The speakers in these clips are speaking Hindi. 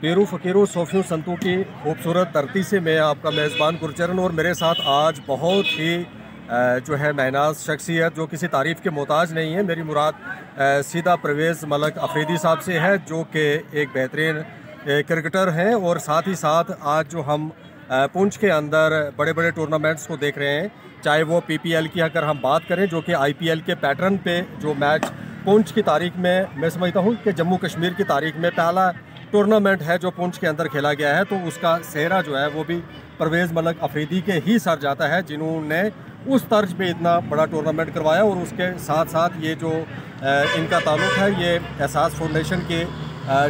पीरू फ़कीरों सोफियों संतों की खूबसूरत धरती से मैं आपका मेज़बान गुरचरण, और मेरे साथ आज बहुत ही जो है नाइनाज़ शख्सियत जो किसी तारीफ़ के मोहताज नहीं है। मेरी मुराद सीधा परवेज़ मलक अफरीदी साहब से है, जो कि एक बेहतरीन क्रिकेटर हैं। और साथ ही साथ आज जो हम पुंछ के अंदर बड़े बड़े टूर्नामेंट्स को देख रहे हैं, चाहे वो PPL की अगर हम बात करें, जो कि IPL के पैटर्न पे जो मैच पुंछ की तारीख में, मैं समझता हूँ कि जम्मू कश्मीर की तारीख में पहला टूर्नामेंट है जो पुंछ के अंदर खेला गया है, तो उसका सेहरा जो है वो भी परवेज़ मलक अफरीदी के ही सर जाता है, जिन्होंने उस तर्ज पे इतना बड़ा टूर्नामेंट करवाया। और उसके साथ साथ ये जो इनका ताल्लुक़ है, ये एहसास फाउंडेशन के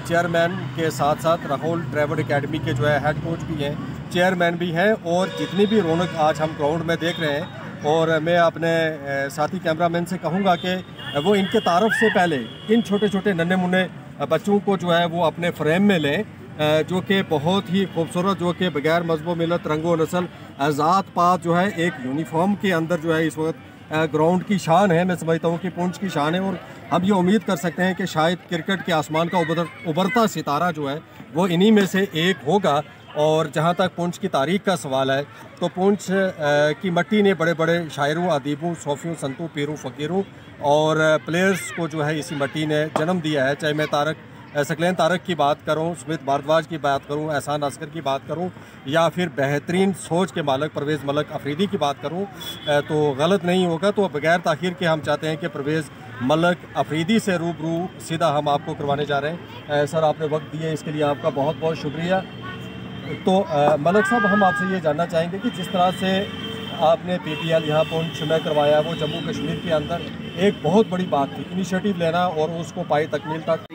चेयरमैन के साथ साथ राहुल ट्रैवल एकेडमी के जो है हेड कोच भी हैं, चेयरमैन भी हैं। और जितनी भी रौनक आज हम ग्राउंड में देख रहे हैं, और मैं अपने साथी कैमरामैन से कहूँगा कि वो इनके तारफ़ से पहले इन छोटे छोटे नन्हे मुन्ने बच्चों को जो है वो अपने फ्रेम में लें, जो कि बहुत ही खूबसूरत, जो कि बगैर मजहब मिलत रंगो नस्ल ज़ात पात जो है एक यूनिफॉर्म के अंदर जो है इस वक्त ग्राउंड की शान है। मैं समझता हूँ कि पुंछ की शान है, और हम ये उम्मीद कर सकते हैं कि शायद क्रिकेट के आसमान का उभरता सितारा जो है वो इन्हीं में से एक होगा। और जहाँ तक पुंछ की तारीख का सवाल है, तो पुंछ की मट्टी ने बड़े बड़े शायरों, अदीबों, सोफियों, संतों, पीरों, फ़कीरों और प्लेयर्स को जो है इसी मट्टी ने जन्म दिया है। चाहे मैं सकलैन तारक की बात करूं, स्मिथ भारद्वाज की बात करूं, एहसान अस्कर की बात करूं, या फिर बेहतरीन सोच के मालिक परवेज़ मलक अफरीदी की बात करूं, तो गलत नहीं होगा। तो बगैर ताख़ीर के हम चाहते हैं कि परवेज़ मलक अफरीदी से रूबरू सीधा हम आपको करवाने जा रहे हैं। सर, आपने वक्त दिया, इसके लिए आपका बहुत बहुत शुक्रिया। तो मलक साहब, हम आपसे ये जानना चाहेंगे कि जिस तरह से आपने PPL यहाँ पुंछ में करवाया, वो जम्मू कश्मीर के अंदर एक बहुत बड़ी बात थी, इनिशिएटिव लेना और उसको पाई तकमील तक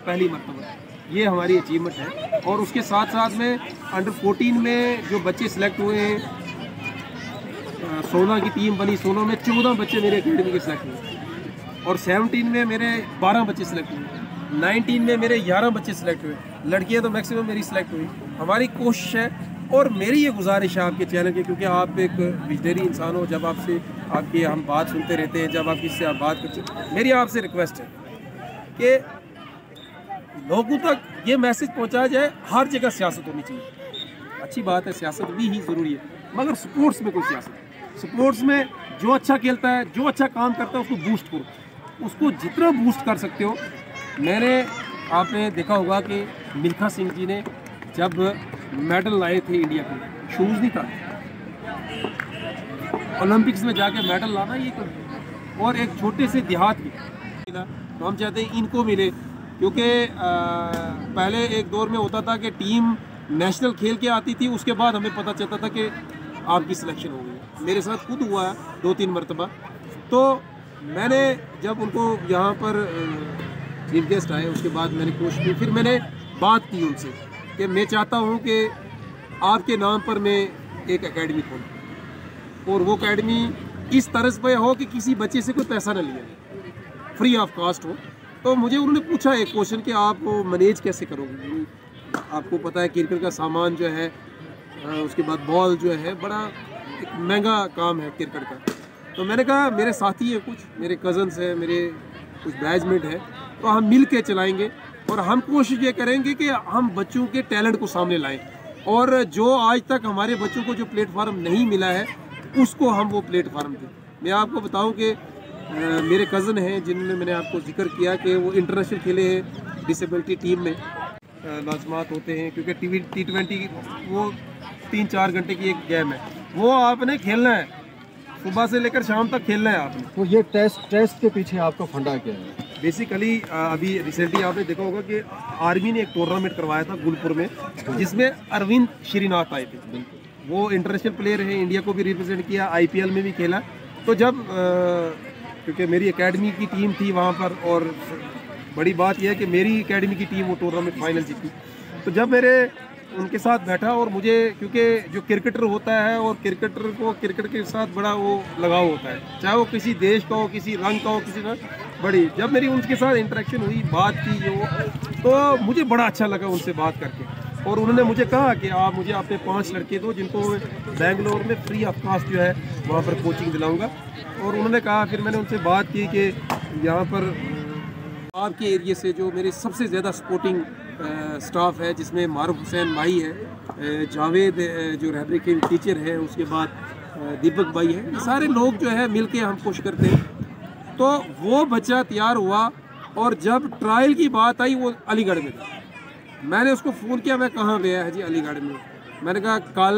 पहली मरतबा, ये हमारी अचीवमेंट है। और उसके साथ साथ में अंडर 14 में जो बच्चे सिलेक्ट हुए हैं, 16 की टीम बनी, 16 में 14 बच्चे मेरे अकेडमी के सिलेक्ट हुए, और 17 में मेरे 12 बच्चे सिलेक्ट हुए, 19 में मेरे 11 बच्चे सिलेक्ट हुए। लड़कियां तो मैक्सिमम मेरी सिलेक्ट हुई। हमारी कोशिश है, और मेरी ये गुजारिश है आपके चैनल के, क्योंकि आप एक विजनरी इंसान हो, जब आपसे आपकी हम बात सुनते रहते हैं, जब आप किससे आप बात करते हैं, मेरी आपसे रिक्वेस्ट है कि लोगों तक ये मैसेज पहुंचाया जाए, हर जगह सियासत होनी चाहिए। अच्छी बात है, सियासत भी ही ज़रूरी है, मगर स्पोर्ट्स में कोई सियासत, स्पोर्ट्स में जो अच्छा खेलता है, जो अच्छा काम करता है, उसको बूस्ट करो, उसको जितना बूस्ट कर सकते हो। आपने देखा होगा कि मिल्खा सिंह जी ने जब मेडल लाए थे इंडिया को, शूज़ नहीं था, ओलंपिक्स में जाके मेडल लाना ये तो, और एक छोटे से देहात की, तो हम चाहते हैं इनको मिले। क्योंकि पहले एक दौर में होता था कि टीम नेशनल खेल के आती थी, उसके बाद हमें पता चलता था कि आपकी सिलेक्शन हो गई। मेरे साथ खुद हुआ है 2-3 मरतबा। तो मैंने जब उनको यहाँ पर चीफ गेस्ट आए, उसके बाद मैंने कोशिश की, फिर मैंने बात की उनसे कि मैं चाहता हूँ कि आपके नाम पर मैं एक एकेडमी खोलूँ, और वो एकेडमी इस तरह पे हो कि किसी बच्चे से कोई पैसा ना लिया, फ्री ऑफ कास्ट हो। तो मुझे उन्होंने पूछा एक क्वेश्चन कि आप वो मैनेज कैसे करोगे, आपको पता है क्रिकेट का सामान जो है, उसके बाद बॉल जो है, बड़ा एक महंगा काम है क्रिकेट का। तो मैंने कहा मेरे साथी हैं, कुछ मेरे कज़न्स हैं, मेरे कुछ बैचमेट हैं, तो हम मिल के चलाएँगे, और हम कोशिश ये करेंगे कि हम बच्चों के टैलेंट को सामने लाएं, और जो आज तक हमारे बच्चों को जो प्लेटफार्म नहीं मिला है, उसको हम वो प्लेटफार्म दें। मैं आपको बताऊं कि मेरे कज़न हैं, जिनमें मैंने आपको जिक्र किया कि वो इंटरनेशनल खेले हैं डिसेबिलिटी टीम में, लाजमात होते हैं, क्योंकि T20 वो 3-4 घंटे की एक गेम है, वो आपने खेलना है, सुबह से लेकर शाम तक खेलना है आपने। तो ये टेस्ट के पीछे आपका फंडा क्या है? बेसिकली अभी रिसेंटली आपने देखा होगा कि आर्मी ने एक टूर्नामेंट करवाया था गुलपुर में, जिसमें अरविंद श्रीनाथ आए थे। वो इंटरनेशनल प्लेयर है, इंडिया को भी रिप्रेजेंट किया, IPL में भी खेला। तो जब क्योंकि मेरी एकेडमी की टीम थी वहाँ पर, और बड़ी बात यह है कि मेरी एकेडमी की टीम वो टूर्नामेंट फाइनल जीती। तो जब मेरे उनके साथ बैठा, और मुझे, क्योंकि जो क्रिकेटर होता है, और क्रिकेटर को क्रिकेट के साथ बड़ा वो लगाव होता है, चाहे वो किसी देश का हो, किसी रंग का हो, किसी का बड़ी, जब मेरी उनके साथ इंटरेक्शन हुई, बात की जो, तो मुझे बड़ा अच्छा लगा उनसे बात करके। और उन्होंने मुझे कहा कि आप मुझे अपने 5 लड़के दो, जिनको बेंगलोर में फ्री ऑफ कास्ट जो है वहाँ पर कोचिंग दिलाऊँगा। और उन्होंने कहा, फिर मैंने उनसे बात की कि यहाँ पर आपके एरिए से जो मेरे सबसे ज़्यादा सपोर्टिंग स्टाफ है जिसमें मारूफ हुसैन भाई है, जावेद जो रहबरी के टीचर हैं, उसके बाद दीपक भाई है, ये सारे लोग जो है मिलके हम कोशिश करते हैं। तो वो बच्चा तैयार हुआ और जब ट्रायल की बात आई वो अलीगढ़ में था। मैंने उसको फ़ोन किया, मैं कहाँ गया है जी? अलीगढ़ में। मैंने कहा कल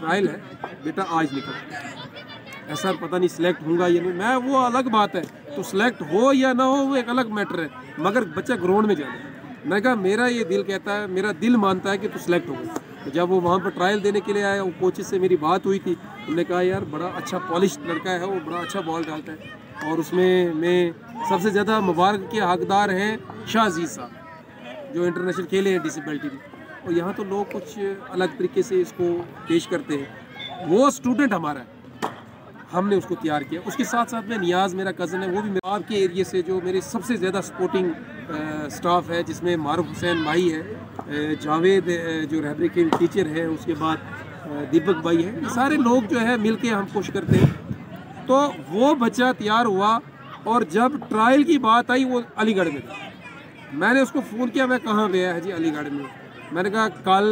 ट्रायल है बेटा, आज निकल। ऐसा पता नहीं सिलेक्ट होगा या नहीं। मैं वो अलग बात है, तो सिलेक्ट हो या ना हो वो एक अलग मैटर है, मगर बच्चा ग्राउंड में जाना है। मैंने कहा मेरा ये दिल कहता है, मेरा दिल मानता है कि तू सिलेक्ट होगा। तो जब वो वहाँ पर ट्रायल देने के लिए आया, वो कोचेज से मेरी बात हुई थी, उन्होंने कहा यार बड़ा अच्छा पॉलिश लड़का है, वो बड़ा अच्छा बॉल डालता है। और उसमें मैं सबसे ज़्यादा मुबारक के हकदार हैं शाह अजीज़ साहब, जो इंटरनेशनल खेले हैं डिसेबिलिटी में। और यहाँ तो लोग कुछ अलग तरीके से इसको पेश करते हैं। वो स्टूडेंट हमारा है, हमने उसको तैयार किया। उसके साथ साथ में नियाज़ मेरा कज़न है, वो भी आपके एरिए से जो मेरे सबसे ज़्यादा सपोर्टिंग स्टाफ है, जिसमें मारूफ हुसैन भाई है, जावेद जो रहबरी के टीचर हैं, उसके बाद दीपक भाई है, ये सारे लोग जो है मिलके हम कोशिश करते हैं। तो वो बच्चा तैयार हुआ और जब ट्रायल की बात आई वो अलीगढ़ में था। मैंने उसको फ़ोन किया, मैं कहाँ गया है जी? अलीगढ़ में। मैंने कहा कल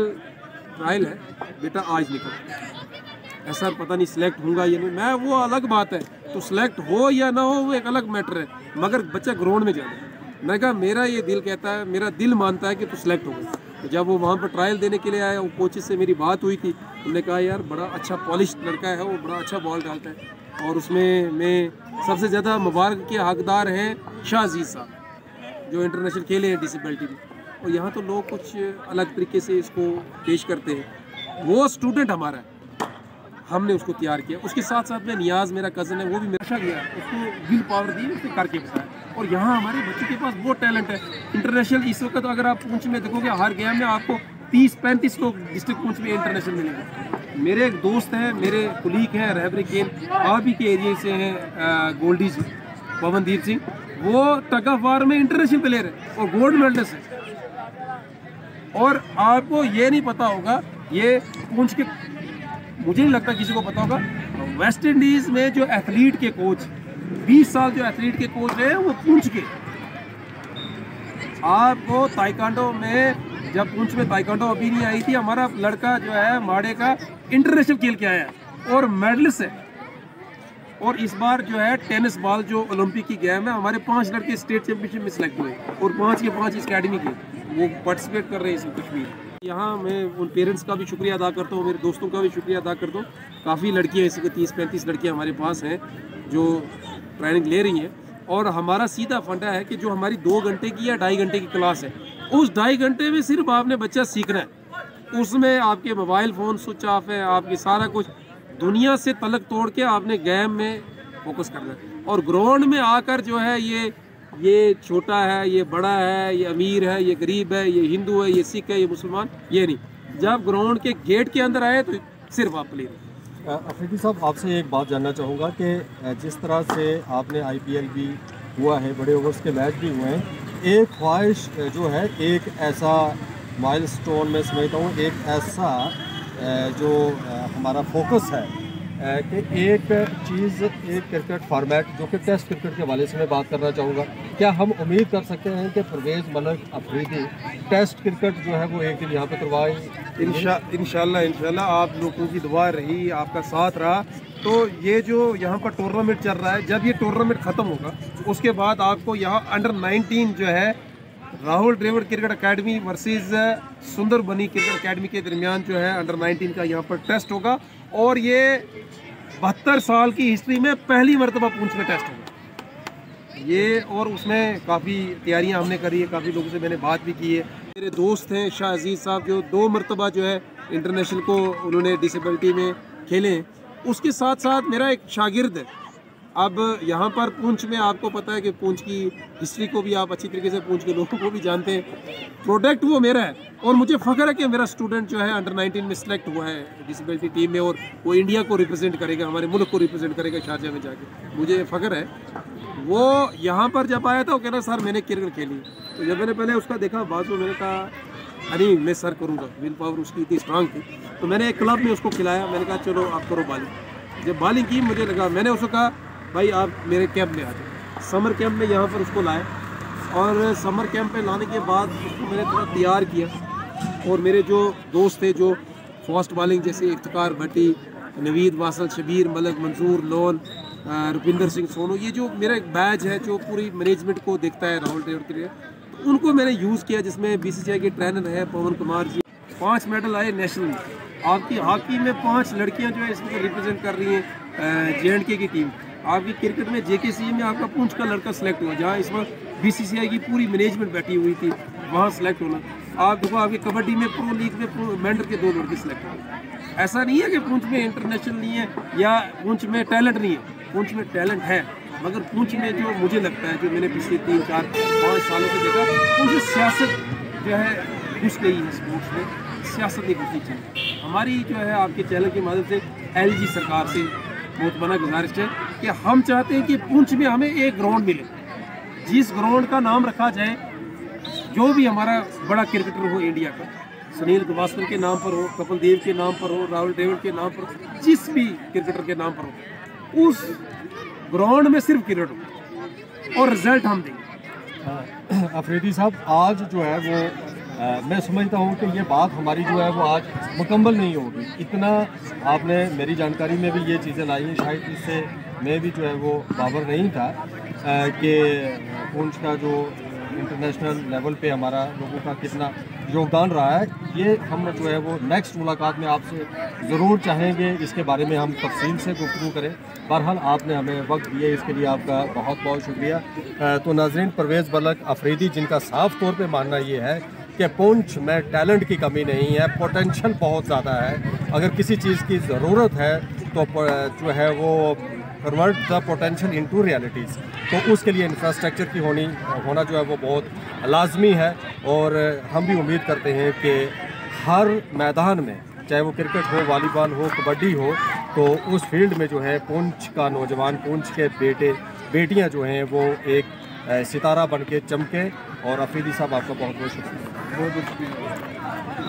ट्रायल है बेटा, आज निकल। ऐसा पता नहीं सिलेक्ट होगा या नहीं। मैं वो अलग बात है, तो सिलेक्ट हो या ना हो वो एक अलग मैटर है, मगर बच्चा ग्राउंड में जाना है। मैंने कहा मेरा ये दिल कहता है, मेरा दिल मानता है कि तू सिलेक्ट होगा। तो जब वो वहाँ पर ट्रायल देने के लिए आया, वो कोचेज से मेरी बात हुई थी, उन्होंने कहा यार बड़ा अच्छा पॉलिश लड़का है, वो बड़ा अच्छा बॉल डालता है। और उसमें मैं सबसे ज़्यादा मुबारक के हकदार हैं शाह अजीज़ साहब, जो इंटरनेशनल खेले हैं डिसेबिलिटी में। और यहाँ तो लोग कुछ अलग तरीके से इसको पेश करते हैं। वो स्टूडेंट हमारा है, हमने उसको तैयार किया। उसके साथ साथ में नियाज़ मेरा कज़न है, वो भी मेरा गया, उसको विल पावर दी, उसने करके बताया। और यहाँ हमारे बच्चों के पास वो टैलेंट है। इंटरनेशनल इस वक्त तो अगर आप पूंछ में देखोगे, हर गेम में आपको 30-35 लोग डिस्ट्रिक्ट पूंछ में इंटरनेशनल मिलेंगे। मेरे एक दोस्त हैं, मेरे कुलीग हैं रहबरी केन, आप ही के एरिए से हैं, गोल्डी जी, पवनदीप सिंह, वो टग ऑफ वार में इंटरनेशनल प्लेयर है और गोल्ड मेडलिस्ट है। और आपको ये नहीं पता होगा, ये पूंछ के, मुझे नहीं लगता किसी को पता होगा, वेस्ट इंडीज़ में जो एथलीट के कोच 20 साल जो एथलीट के कोच हैं वो पूंछ के। आपको ताइक्वांडो में, जब पूंछ में ताइक्वांडो अभी नहीं आई थी, हमारा लड़का जो है माड़े का इंटरनेशनल खेल के आया और मेडलिस्ट है। और इस बार जो है टेनिस बॉल जो ओलंपिक की गेम है, हमारे 5 लड़के स्टेट चैंपियनशिप में सिलेक्ट हुए और 5 के 5 इस अकेडमी के वो पार्टिसिपेट कर रहे हैं इसमें कश्मीर। यहाँ मैं उन पेरेंट्स का भी शुक्रिया अदा करता हूँ, मेरे दोस्तों का भी शुक्रिया अदा करता हूँ। काफ़ी लड़कियाँ, इसके 30-35 लड़कियाँ हमारे पास हैं जो ट्रेनिंग ले रही हैं। और हमारा सीधा फंडा है कि जो हमारी 2 घंटे की या 2.5 घंटे की क्लास है, उस 2.5 घंटे में सिर्फ आपने बच्चा सीखना है। उसमें आपके मोबाइल फ़ोन स्विच ऑफ है, आपके सारा कुछ दुनिया से तलक तोड़ के आपने गेम में फोकस करना है। और ग्राउंड में आकर जो है ये छोटा है, ये बड़ा है, ये अमीर है, ये गरीब है, ये हिंदू है, ये सिख है, ये मुसलमान, ये नहीं। जब ग्राउंड के गेट के अंदर आए तो सिर्फ आप प्लेयर। अफरीदी साहब, आपसे एक बात जानना चाहूँगा कि जिस तरह से आपने IPL भी हुआ है, बड़े ओवर्स के मैच भी हुए हैं, एक ख्वाहिश जो है, एक ऐसा माइलस्टोन मैं समझता हूँ, एक ऐसा जो हमारा फोकस है कि एक चीज़, एक क्रिकेट फॉर्मेट जो कि टेस्ट क्रिकेट के हवाले से मैं बात करना चाहूँगा। क्या हम उम्मीद कर सकते हैं कि परवेज़ मलिक अफरीदी टेस्ट क्रिकेट जो है वो एक दिन यहाँ पर करवाएं? इंशाल्लाह आप लोगों की दुआ रही, आपका साथ रहा, तो ये जो यहाँ पर टूर्नामेंट चल रहा है, जब ये टूर्नामेंट ख़त्म होगा उसके बाद आपको यहाँ अंडर 19 जो है Rahul Dravid cricket academy versus सुंदर बनी क्रिकेट अकेडमी के दरमियान जो है अंडर 19 का यहाँ पर टेस्ट होगा। और ये 72 साल की हिस्ट्री में पहली मरतबा पूंछ में टेस्ट होगा ये। और उसमें काफ़ी तैयारियां हमने करी है, काफ़ी लोगों से मैंने बात भी की है। मेरे दोस्त हैं शाह अजीज़ साहब, जो 2 मरतबा जो है इंटरनेशनल को उन्होंने डिसेबिलिटी में खेले हैं। उसके साथ साथ मेरा एक शागिर्द है। अब यहाँ पर पूंछ में आपको पता है कि पूंछ की हिस्ट्री को भी आप अच्छी तरीके से, पूंछ के लोगों को भी जानते हैं। प्रोडक्ट वो मेरा है और मुझे फ़ख्र है कि मेरा स्टूडेंट जो है अंडर 19 में सिलेक्ट हुआ है डिसेबिलिटी टीम में, और वो इंडिया को रिप्रेजेंट करेगा, हमारे मुल्क को रिप्रेजेंट करेगा शारजा में जाके। मुझे फ़ख्र है। वो यहाँ पर जब आया था वो कह रहा सर मैंने क्रिकेट खेली। तो जब मैंने पहले उसका देखा बाजू, मैंने कहा अरे मैं सर करूँगा, विल पावर उसकी इतनी स्ट्रांग थी। तो मैंने एक क्लब में उसको खिलाया, मैंने कहा चलो आप करो बॉलिंग। जब बॉलिंग की मुझे लगा, मैंने उसको कहा भाई आप मेरे कैंप में आ जाओ। समर कैंप में यहाँ पर उसको लाए और समर कैंप पे लाने के बाद उसको मैंने थोड़ा तैयार किया, और मेरे जो दोस्त थे जो फास्ट बॉलिंग जैसे इफ्तिकार भट्टी, नवीद वासल, शबीर मलिक, मंसूर लोन, रुपिंदर सिंह सोनू, ये जो मेरा एक बैच है जो पूरी मैनेजमेंट को देखता है राहुल द्रविड़ के लिए, तो उनको मैंने यूज़ किया, जिसमें BCCI के ट्रेनर है पवन कुमार जी। 5 मेडल आए नेशनल में। आपकी हॉकी में 5 लड़कियां जो है इसमें रिप्रेजेंट कर रही हैं J&K की टीम। आपकी क्रिकेट में JKC में आपका पूंछ का लड़का सेलेक्ट हुआ, जहाँ इस वक्त BCCI की पूरी मैनेजमेंट बैठी हुई थी, वहाँ सेलेक्ट होना। आप देखो आपकी कबड्डी में प्रो लीग में मेंढर के 2 लड़के सेलेक्ट हुए। ऐसा नहीं है कि पूंछ में इंटरनेशनल नहीं है या पूंछ में टैलेंट नहीं है, पूंछ में टैलेंट है, मगर पूंछ में जो मुझे लगता है, जो मैंने पिछले 3, 4, 5 सालों से देखा, पूंछ सियासत जो है घुस गई है स्पोर्ट्स में, सियासत नहीं घुसनी चाहिए। हमारी जो है आपके चैनल के माध्यम से LG सरकार से बहुत बड़ा गुजारिश है कि हम चाहते हैं कि पूंछ में हमें एक ग्राउंड मिले, जिस ग्राउंड का नाम रखा जाए, जो भी हमारा बड़ा क्रिकेटर हो इंडिया का, सुनील गावस्कर के नाम पर हो, कपिल देव के नाम पर हो, राहुल द्रविड़ के नाम पर, जिस भी क्रिकेटर के नाम पर हो, उस ग्राउंड में सिर्फ क्रिकेट हो और रिजल्ट हम देंगे। अफरीदी साहब, आज जो है वो मैं समझता हूँ कि ये बात हमारी जो है वो आज मुकम्मल नहीं होगी। इतना आपने मेरी जानकारी में भी ये चीज़ें लाई हैं, शायद इससे मैं भी जो है वो बाबर नहीं था कि पूंछ का जो इंटरनेशनल लेवल पे हमारा लोगों का कितना योगदान रहा है। ये हम जो है वो नेक्स्ट मुलाकात में आपसे ज़रूर चाहेंगे, इसके बारे में हम तफसील से गुफ्तगू करें। बहरहाल आपने हमें वक्त दिया, इसके लिए आपका बहुत बहुत शुक्रिया। तो नाज़रीन, परवेज़ बलक अफरीदी, जिनका साफ तौर पे मानना ये है कि पूंछ में टैलेंट की कमी नहीं है, पोटेंशियल बहुत ज़्यादा है। अगर किसी चीज़ की ज़रूरत है तो जो है वो convert the potential into realities, तो उसके लिए इंफ्रास्ट्रक्चर की होना जो है वो बहुत लाजमी है। और हम भी उम्मीद करते हैं कि हर मैदान में, चाहे वो क्रिकेट हो, वॉलीबॉल हो, कबड्डी हो, तो उस फील्ड में जो है पूंछ का नौजवान, पूंछ के बेटियां जो हैं वो एक सितारा बन के चमके। और अफरीदी साहब, आपका बहुत बहुत शुक्रिया। बहुत बहुत शुक्रिया।